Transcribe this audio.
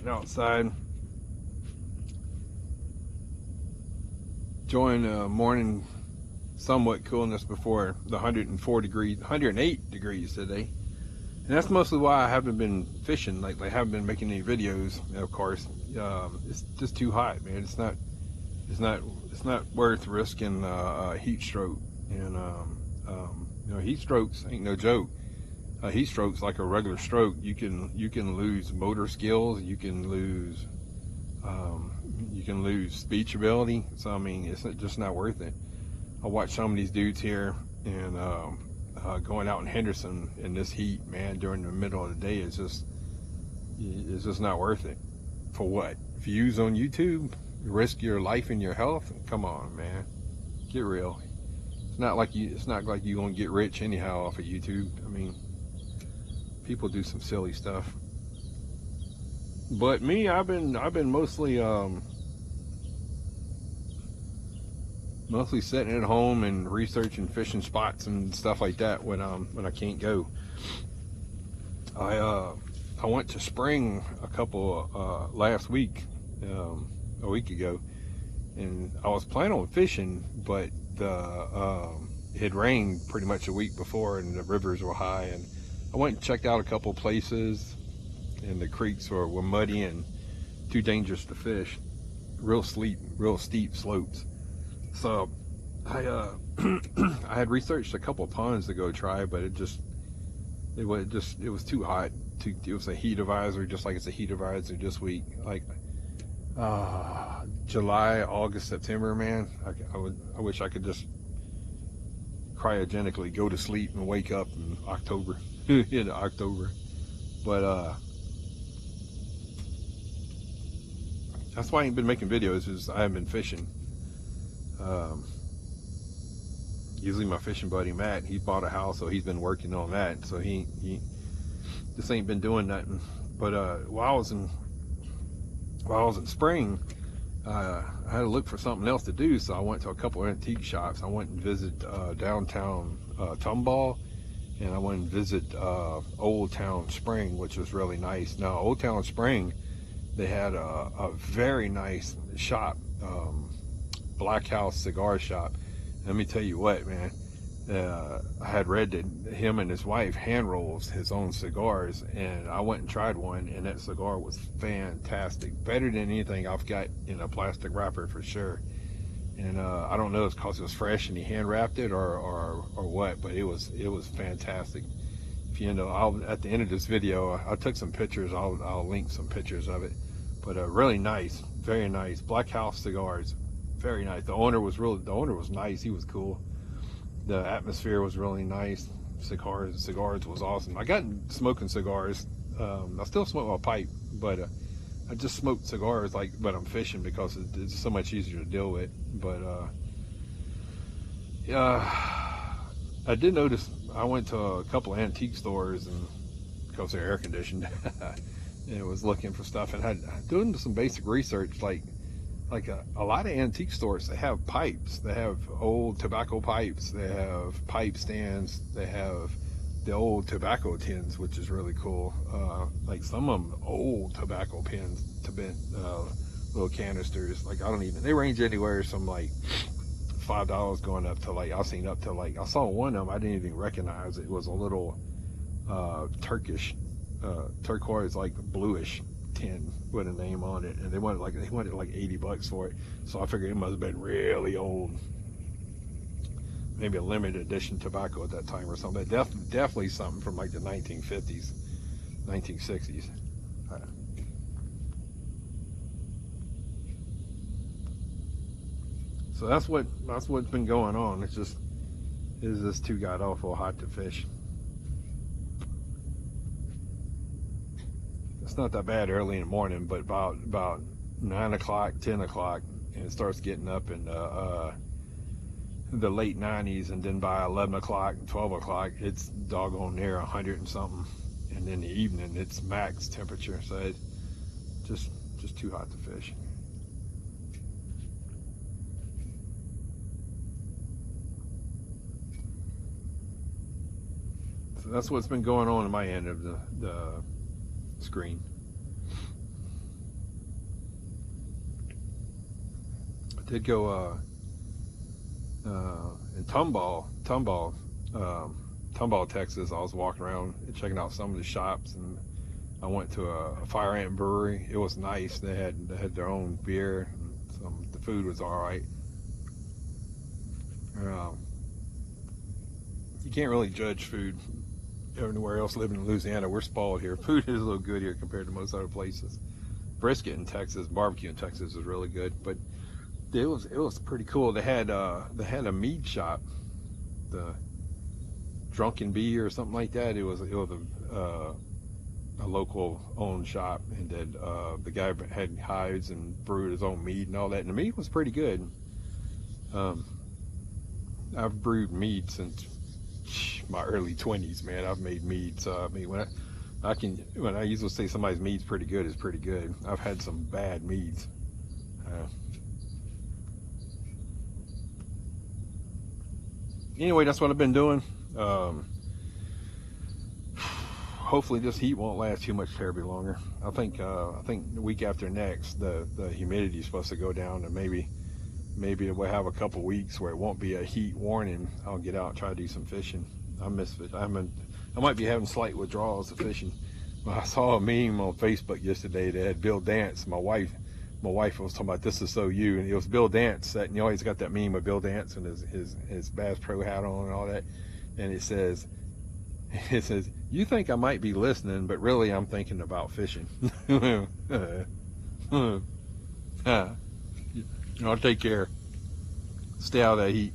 Getting outside, enjoying morning somewhat coolness before the 108 degrees today. And that's mostly why I haven't been fishing lately. I haven't been making any videos, of course. It's just too hot, man. It's not worth risking a heat stroke. And heat strokes ain't no joke. Heat strokes, like a regular stroke, you can lose motor skills, you can lose speech ability. So I mean, it's just not worth it. I watch some of these dudes here and going out in Henderson in this heat, man, during the middle of the day. It's just not worth it. For what? Views on YouTube? Risk your life and your health? Come on, man, get real. It's not like you're gonna get rich anyhow off of YouTube. I mean, people do some silly stuff. But me, I've been mostly sitting at home and researching fishing spots and stuff like that when I can't go. I went to Spring last week, a week ago, and I was planning on fishing, but it had rained pretty much a week before, and the rivers were high, and I went and checked out a couple places, and the creeks were muddy and too dangerous to fish. Real steep slopes. So I I had researched a couple ponds to go try, but it was too hot. It was a heat advisory, just like it's a heat advisory this week. Like July, August, September, man. I wish I could just cryogenically go to sleep and wake up in October. In October. But that's why I ain't been making videos, is I haven't been fishing. Usually my fishing buddy Matt, he bought a house, so he's been working on that. So he just ain't been doing nothing. But while I was in Spring, I had to look for something else to do, so I went to a couple of antique shops. I went and visited downtown Tomball, and I went and visited Old Town Spring, which was really nice. Now, Old Town Spring, they had a very nice shop, Black House cigar shop. Let me tell you what, man. I had read that him and his wife hand rolls his own cigars, and I went and tried one, and that cigar was fantastic. Better than anything I've got in a plastic wrapper for sure. And I don't know if it's because it was fresh and he hand wrapped it or what, but it was fantastic. If at the end of this video, I took some pictures. I'll link some pictures of it. But really nice, very nice. Black House cigars, very nice. The owner was nice. He was cool. The atmosphere was really nice. Cigars was awesome. I got smoking cigars. I still smoke my pipe, but I just smoked cigars but I'm fishing because it's so much easier to deal with. But I did notice I went to a couple of antique stores, and because they're air conditioned, and was looking for stuff, and had doing some basic research, like a lot of antique stores, they have pipes. They have old tobacco pipes. They have pipe stands. They have the old tobacco tins, which is really cool. Like some of them old tobacco pins, little canisters. Like they range anywhere from like $5 going up to I saw one of them I didn't even recognize. It was a little Turkish turquoise, like bluish tin with a name on it, and they wanted like $80 for it. So I figured it must have been really old, maybe a limited edition tobacco at that time or something. Definitely something from like the 1950s, 1960s. So that's what's been going on. It's just too god awful hot to fish. It's not that bad early in the morning, but about 9 o'clock, 10 o'clock, and it starts getting up in the late 90s, and then by 11 o'clock, 12 o'clock, it's doggone near 100 and something, and in the evening, it's max temperature, so it's just too hot to fish. So that's what's been going on my end of the screen. did go in Tomball, Texas. I was walking around checking out some of the shops, and I went to a Fire Ant brewery. It was nice. They had their own beer. And the food was all right. You can't really judge food everywhere else living in Louisiana. We're spoiled here. Food is a little good here compared to most other places. Brisket in Texas, barbecue in Texas is really good, but it was pretty cool. They had a mead shop, the Drunken Bee or something like that. It was a local owned shop, and the guy had hives and brewed his own mead and all that, and the mead was pretty good. I've brewed mead since my early 20s, man. I've made mead, so I mean, when I usually say somebody's mead's pretty good, it's pretty good. I've had some bad meads. Anyway, that's what I've been doing. Hopefully this heat won't last too much terribly longer. I think the week after next, the humidity is supposed to go down, and maybe we'll have a couple weeks where it won't be a heat warning. I'll get out and try to do some fishing. I miss it. I might be having slight withdrawals of fishing. I saw a meme on Facebook yesterday that had Bill Dance. My wife was talking about, this is so you, and it was Bill Dance. That, and you always got that meme of Bill Dance and his Bass Pro hat on and all that. And it says, you think I might be listening, but really I'm thinking about fishing. I'll take care. Stay out of that heat.